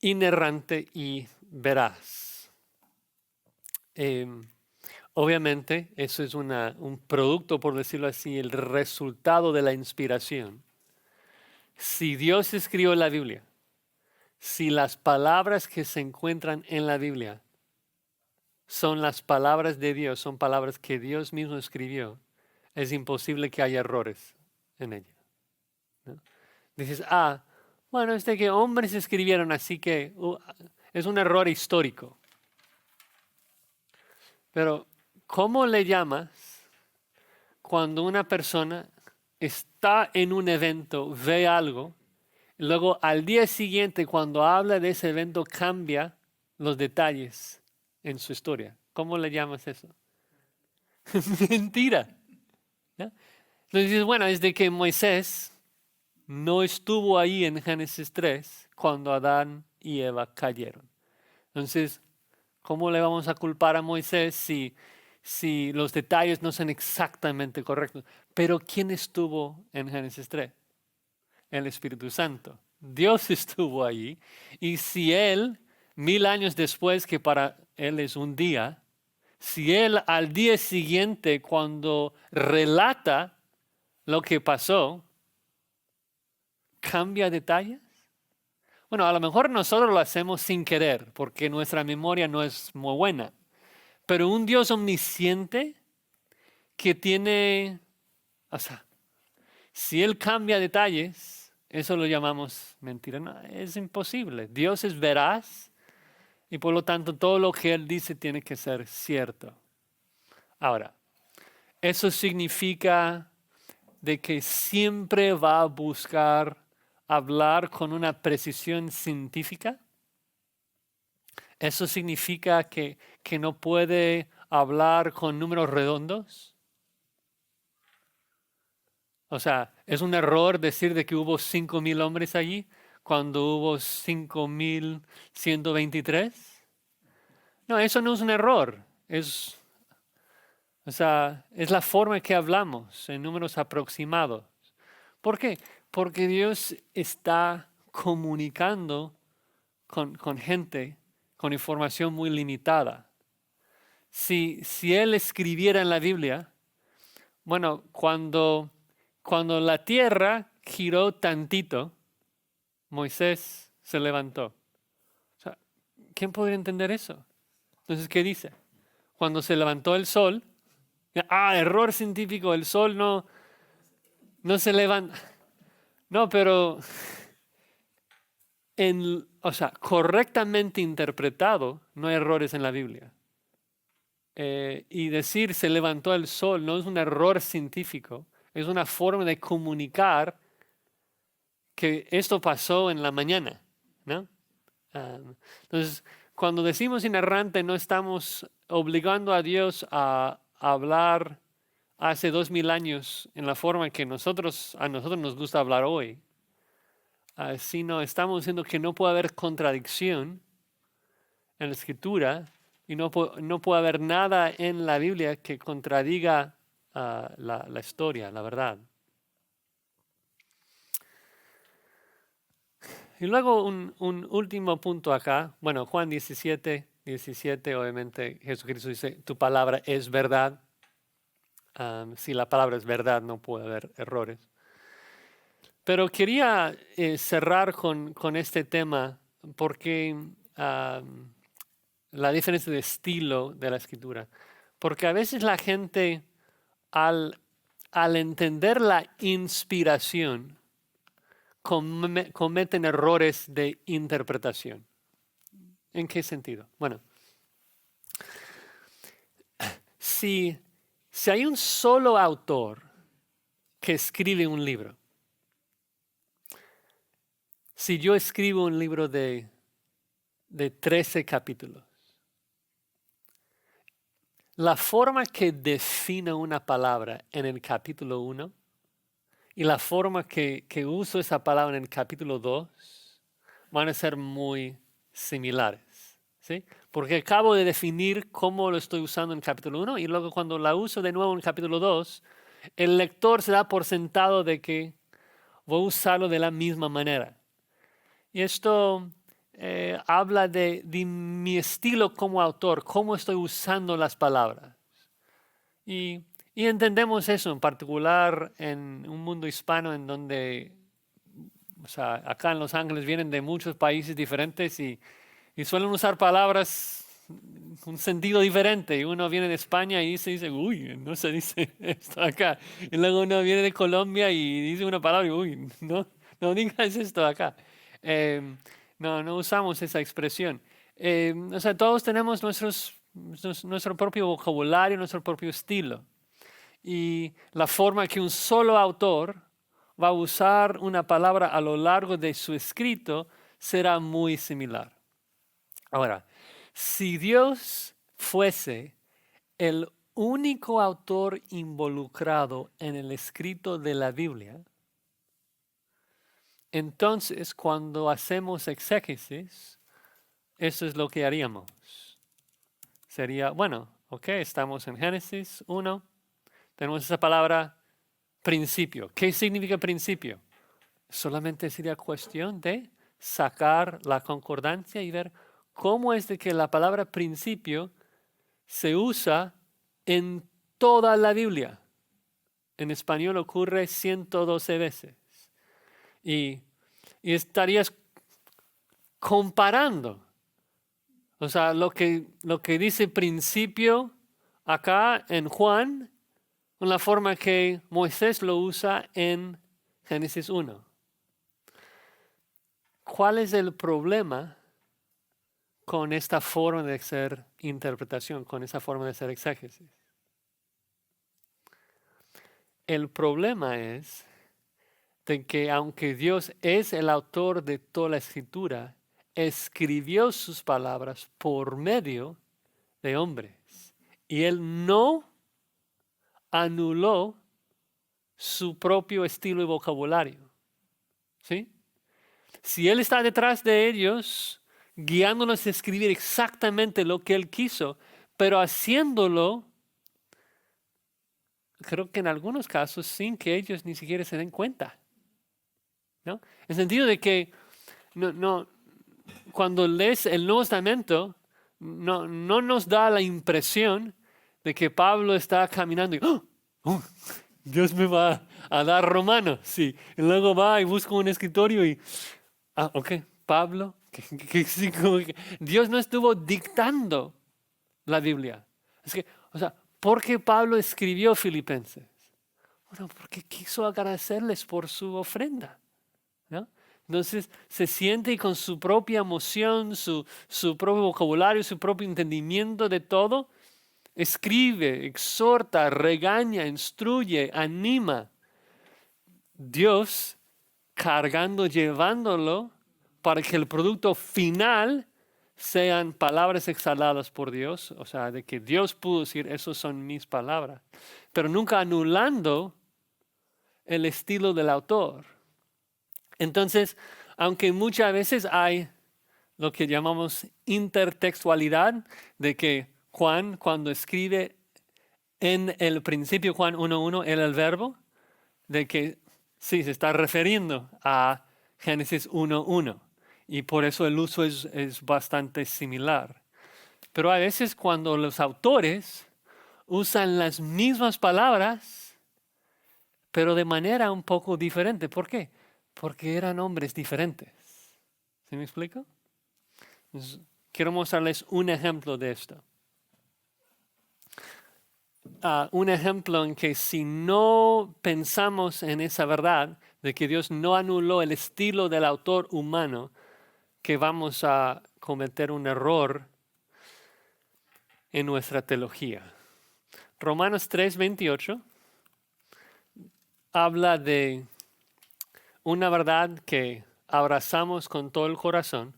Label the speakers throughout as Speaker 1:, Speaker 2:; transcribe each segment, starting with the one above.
Speaker 1: inerrante y veraz. Obviamente, eso es un producto, por decirlo así, el resultado de la inspiración. Si Dios escribió la Biblia, si las palabras que se encuentran en la Biblia son las palabras de Dios, son palabras que Dios mismo escribió, es imposible que haya errores en ella, ¿no? Dices, bueno, es de que hombres escribieron, así que es un error histórico. Pero, ¿cómo le llamas cuando una persona está en un evento, ve algo, y luego al día siguiente, cuando habla de ese evento, cambia los detalles en su historia? ¿Cómo le llamas eso? Mentira, ¿no? Entonces dices, bueno, es de que Moisés no estuvo ahí en Génesis 3 cuando Adán y Eva cayeron. Entonces, ¿cómo le vamos a culpar a Moisés si los detalles no son exactamente correctos? Pero ¿quién estuvo en Génesis 3? El Espíritu Santo. Dios estuvo allí. Y si Él, 1000 años después, que para Él es un día, si Él al día siguiente, cuando relata lo que pasó, cambia detalles. Bueno, a lo mejor nosotros lo hacemos sin querer, porque nuestra memoria no es muy buena. Pero un Dios omnisciente que tiene, o sea, si Él cambia detalles, eso lo llamamos mentira. No, es imposible. Dios es veraz y por lo tanto todo lo que Él dice tiene que ser cierto. Ahora, eso significa de que siempre va a buscar hablar con una precisión científica. Eso significa que no puede hablar con números redondos. O sea, es un error decir de que hubo 5,000 hombres allí cuando hubo 5,123. No, eso no es un error. O sea, es la forma en que hablamos en números aproximados. ¿Por qué? Porque Dios está comunicando con gente con información muy limitada. Si Él escribiera en la Biblia, bueno, cuando la tierra giró tantito, Moisés se levantó. O sea, ¿quién podría entender eso? Entonces, ¿qué dice? Cuando se levantó el sol, error científico, el sol no se levanta. No, pero o sea, correctamente interpretado, no hay errores en la Biblia. Y decir se levantó el sol no es un error científico, es una forma de comunicar que esto pasó en la mañana, ¿no? Entonces, cuando decimos inerrante, no estamos obligando a Dios a hablar hace 2000 años en la forma que a nosotros nos gusta hablar hoy, sino estamos diciendo que no puede haber contradicción en la escritura y no puede haber nada en la Biblia que contradiga la historia, la verdad. Y luego un último punto acá. Bueno, Juan 17, obviamente Jesucristo dice, tu palabra es verdad. Si la palabra es verdad, no puede haber errores. Pero quería cerrar con este tema porque la diferencia de estilo de la escritura. Porque a veces la gente, al entender la inspiración, cometen errores de interpretación. ¿En qué sentido? Bueno, si hay un solo autor que escribe un libro, si yo escribo un libro de 13 capítulos, la forma que defino una palabra en el capítulo 1 y la forma que uso esa palabra en el capítulo 2 van a ser muy similares, ¿sí? Porque acabo de definir cómo lo estoy usando en el capítulo 1 y luego cuando la uso de nuevo en el capítulo 2, el lector se da por sentado de que voy a usarlo de la misma manera. Y esto habla de mi estilo como autor, cómo estoy usando las palabras. Y, y entendemos eso, en particular en un mundo hispano en donde, o sea, acá en Los Ángeles vienen de muchos países diferentes y suelen usar palabras un sentido diferente. Y uno viene de España y dice, uy, no se dice esto acá. Y luego uno viene de Colombia y dice una palabra y, uy, no digas esto acá. No usamos esa expresión. O sea, todos tenemos nuestro propio vocabulario, nuestro propio estilo. Y la forma que un solo autor va a usar una palabra a lo largo de su escrito será muy similar. Ahora, si Dios fuese el único autor involucrado en el escrito de la Biblia, entonces cuando hacemos exégesis, eso es lo que haríamos. Sería, bueno, ok, estamos en Génesis 1, tenemos esa palabra principio. ¿Qué significa principio? Solamente sería cuestión de sacar la concordancia y ver cómo es de que la palabra principio se usa en toda la Biblia. En español ocurre 112 veces. Y estarías comparando. O sea, lo que dice principio acá en Juan, con la forma que Moisés lo usa en Génesis 1. ¿Cuál es el problema con esta forma de hacer interpretación, con esa forma de hacer exégesis? El problema es de que aunque Dios es el autor de toda la escritura, escribió sus palabras por medio de hombres. Y Él no anuló su propio estilo y vocabulario. ¿Sí? Si Él está detrás de ellos, guiándonos a escribir exactamente lo que Él quiso, pero haciéndolo, creo que en algunos casos, sin que ellos ni siquiera se den cuenta. ¿No? En el sentido de que cuando lees el Nuevo Testamento, no nos da la impresión de que Pablo está caminando y Dios me va a dar Romanos. Sí. Y luego va y busca un escritorio y, ok, Pablo, Dios no estuvo dictando la Biblia. Es que, o sea, ¿por qué Pablo escribió Filipenses? Bueno, porque quiso agradecerles por su ofrenda. ¿No? Entonces se siente con su propia emoción, su propio vocabulario, su propio entendimiento de todo, escribe, exhorta, regaña, instruye, anima. Dios cargando, llevándolo para que el producto final sean palabras exhaladas por Dios, o sea, de que Dios pudo decir, esos son mis palabras, pero nunca anulando el estilo del autor. Entonces, aunque muchas veces hay lo que llamamos intertextualidad, de que Juan cuando escribe en el principio, Juan 1.1, el verbo, de que sí, se está refiriendo a Génesis 1.1 y por eso el uso es bastante similar. Pero a veces cuando los autores usan las mismas palabras, pero de manera un poco diferente. ¿Por qué? Porque eran hombres diferentes. ¿Sí me explico? Entonces, quiero mostrarles un ejemplo de esto. Un ejemplo en que si no pensamos en esa verdad de que Dios no anuló el estilo del autor humano, que vamos a cometer un error en nuestra teología. Romanos 3:28 habla de una verdad que abrazamos con todo el corazón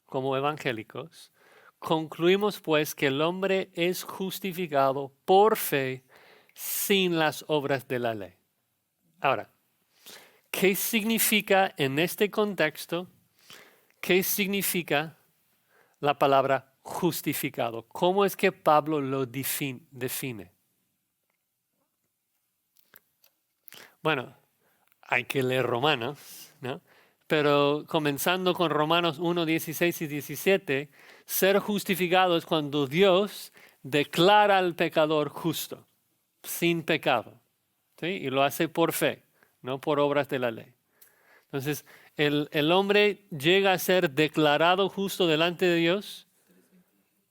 Speaker 1: como evangélicos. Concluimos pues que el hombre es justificado por fe sin las obras de la ley. Ahora, ¿qué significa en este contexto? ¿Qué significa la palabra justificado? ¿Cómo es que Pablo lo define? Bueno, hay que leer Romanos, ¿no? pero comenzando con Romanos 1, 16 y 17, ser justificado es cuando Dios declara al pecador justo, sin pecado, ¿sí? Y lo hace por fe, no por obras de la ley. Entonces, el hombre llega a ser declarado justo delante de Dios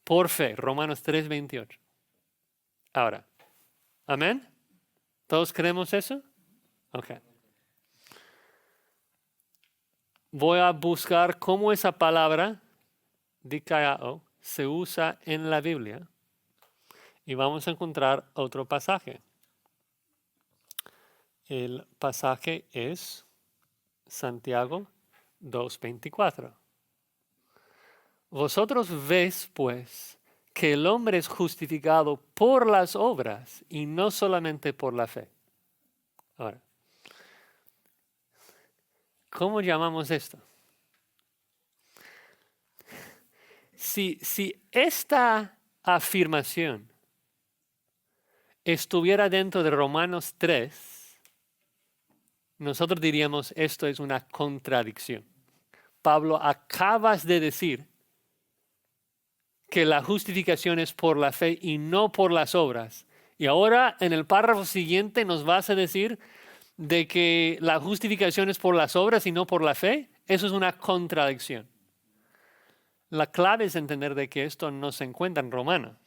Speaker 1: por fe, Romanos 3, 28. Ahora, ¿amén? ¿Todos creemos eso? Ok. Voy a buscar cómo esa palabra, dikaiō, se usa en la Biblia y vamos a encontrar otro pasaje. El pasaje es Santiago 2:24. Vosotros veis, pues, que el hombre es justificado por las obras y no solamente por la fe. Ahora, ¿cómo llamamos esto? Si esta afirmación estuviera dentro de Romanos 3, nosotros diríamos esto es una contradicción. Pablo, acabas de decir que la justificación es por la fe y no por las obras. Y ahora en el párrafo siguiente nos vas a decir de que la justificación es por las obras y no por la fe. Eso es una contradicción. La clave es entender de que esto no se encuentra en Romanos.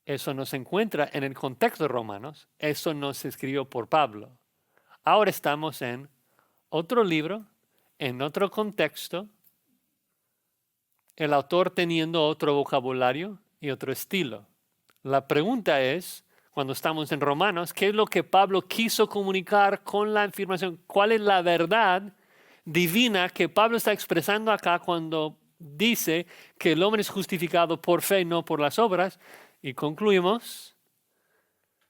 Speaker 1: Eso no se encuentra en el contexto de Romanos. Eso no se escribió por Pablo. Ahora estamos en otro libro, en otro contexto, el autor teniendo otro vocabulario y otro estilo. La pregunta es, cuando estamos en Romanos, ¿qué es lo que Pablo quiso comunicar con la afirmación? ¿Cuál es la verdad divina que Pablo está expresando acá cuando dice que el hombre es justificado por fe, no por las obras? Y concluimos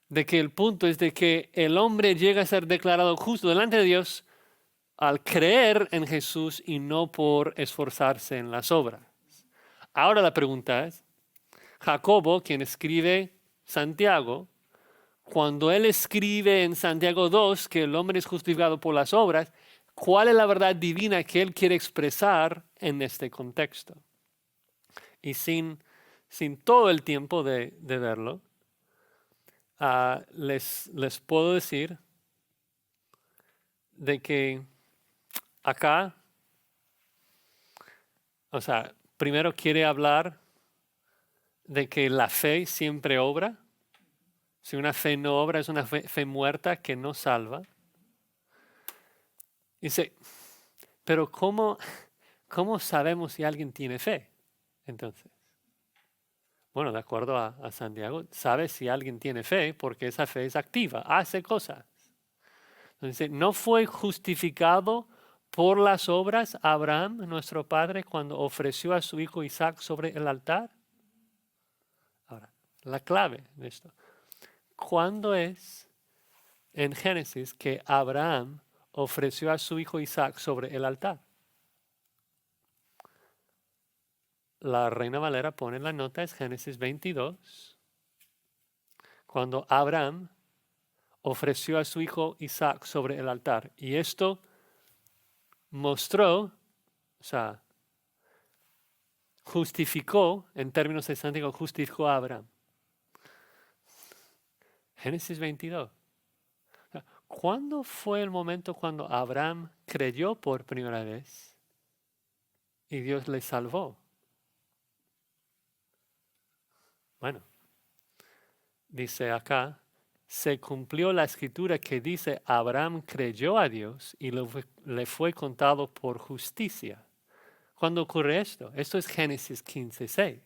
Speaker 1: de que el punto es de que el hombre llega a ser declarado justo delante de Dios al creer en Jesús y no por esforzarse en las obras. Ahora la pregunta es, Jacobo, quien escribe Santiago, cuando él escribe en Santiago 2 que el hombre es justificado por las obras, ¿cuál es la verdad divina que él quiere expresar en este contexto? Y sin todo el tiempo de verlo, les puedo decir de que acá, o sea, primero quiere hablar de que la fe siempre obra. Si una fe no obra, es una fe muerta que no salva. Dice, pero ¿cómo sabemos si alguien tiene fe? Entonces, bueno, de acuerdo a Santiago, sabes si alguien tiene fe porque esa fe es activa, hace cosas. Entonces, ¿no fue justificado por las obras Abraham, nuestro padre, cuando ofreció a su hijo Isaac sobre el altar? Ahora, la clave de esto. ¿Cuándo es en Génesis que Abraham ofreció a su hijo Isaac sobre el altar? La Reina Valera pone la nota, es Génesis 22, cuando Abraham ofreció a su hijo Isaac sobre el altar. Y esto mostró, o sea, justificó, en términos de Santiago, justificó a Abraham. Génesis 22. ¿Cuándo fue el momento cuando Abraham creyó por primera vez y Dios le salvó? Bueno, dice acá, se cumplió la escritura que dice, Abraham creyó a Dios y le fue contado por justicia. ¿Cuándo ocurre esto? Esto es Génesis 15:6.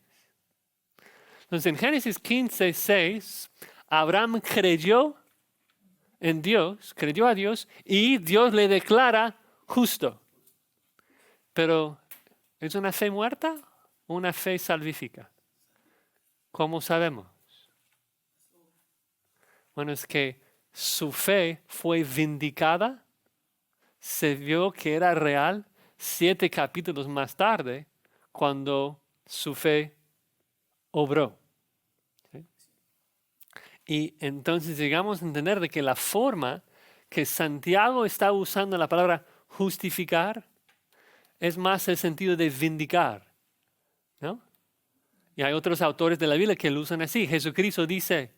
Speaker 1: Entonces, en Génesis 15:6, Abraham creyó en Dios, creyó a Dios y Dios le declara justo. Pero, ¿es una fe muerta o una fe salvífica? ¿Cómo sabemos? Bueno, es que su fe fue vindicada, se vio que era real 7 capítulos más tarde, cuando su fe obró. ¿Sí? Y entonces llegamos a entender de que la forma que Santiago está usando la palabra justificar es más el sentido de vindicar, ¿no? Y hay otros autores de la Biblia que lo usan así. Jesucristo dice,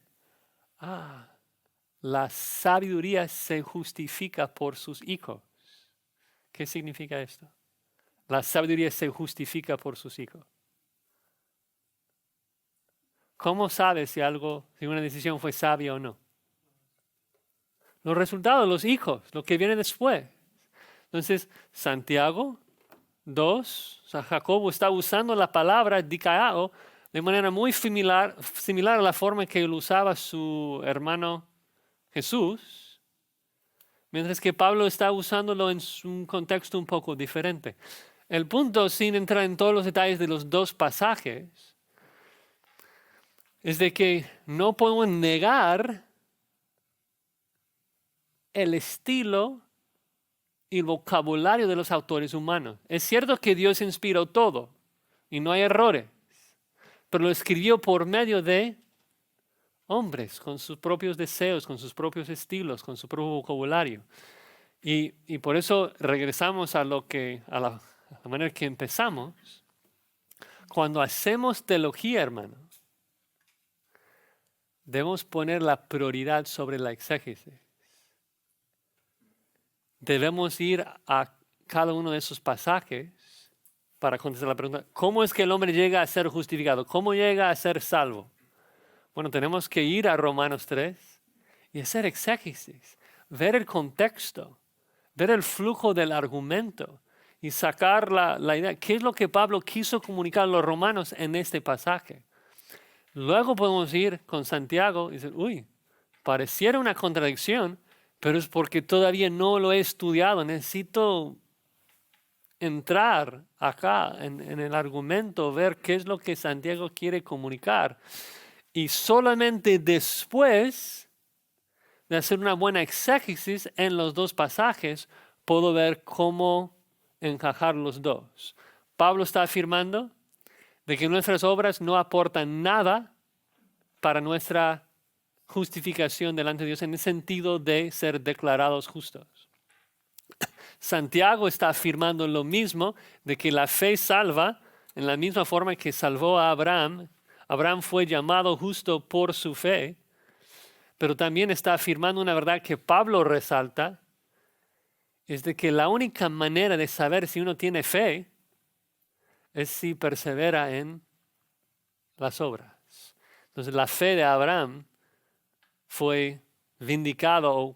Speaker 1: la sabiduría se justifica por sus hijos. ¿Qué significa esto? La sabiduría se justifica por sus hijos. ¿Cómo sabes si una decisión fue sabia o no? Los resultados, los hijos, lo que viene después. Entonces, Santiago 2, o sea, Jacobo está usando la palabra dikaiō de manera muy similar a la forma en que lo usaba su hermano Jesús, mientras que Pablo está usándolo en un contexto un poco diferente. El punto, sin entrar en todos los detalles de los dos pasajes, es de que no podemos negar el estilo y el vocabulario de los autores humanos. Es cierto que Dios inspiró todo y no hay errores, pero lo escribió por medio de hombres con sus propios deseos, con sus propios estilos, con su propio vocabulario. Y por eso regresamos a la manera que empezamos. Cuando hacemos teología, hermano, debemos poner la prioridad sobre la exégesis. Debemos ir a cada uno de esos pasajes para contestar la pregunta, ¿cómo es que el hombre llega a ser justificado? ¿Cómo llega a ser salvo? Bueno, tenemos que ir a Romanos 3 y hacer exégesis, ver el contexto, ver el flujo del argumento y sacar la idea. ¿Qué es lo que Pablo quiso comunicar a los romanos en este pasaje? Luego podemos ir con Santiago y decir, pareciera una contradicción, pero es porque todavía no lo he estudiado. Necesito entrar acá en el argumento, ver qué es lo que Santiago quiere comunicar. Y solamente después de hacer una buena exégesis en los dos pasajes, puedo ver cómo encajar los dos. Pablo está afirmando de que nuestras obras no aportan nada para nuestra justificación delante de Dios en el sentido de ser declarados justos. Santiago está afirmando lo mismo, de que la fe salva en la misma forma que salvó a Abraham. Abraham fue llamado justo por su fe, pero también está afirmando una verdad que Pablo resalta, es de que la única manera de saber si uno tiene fe es si persevera en las obras. Entonces la fe de Abraham fue vindicado o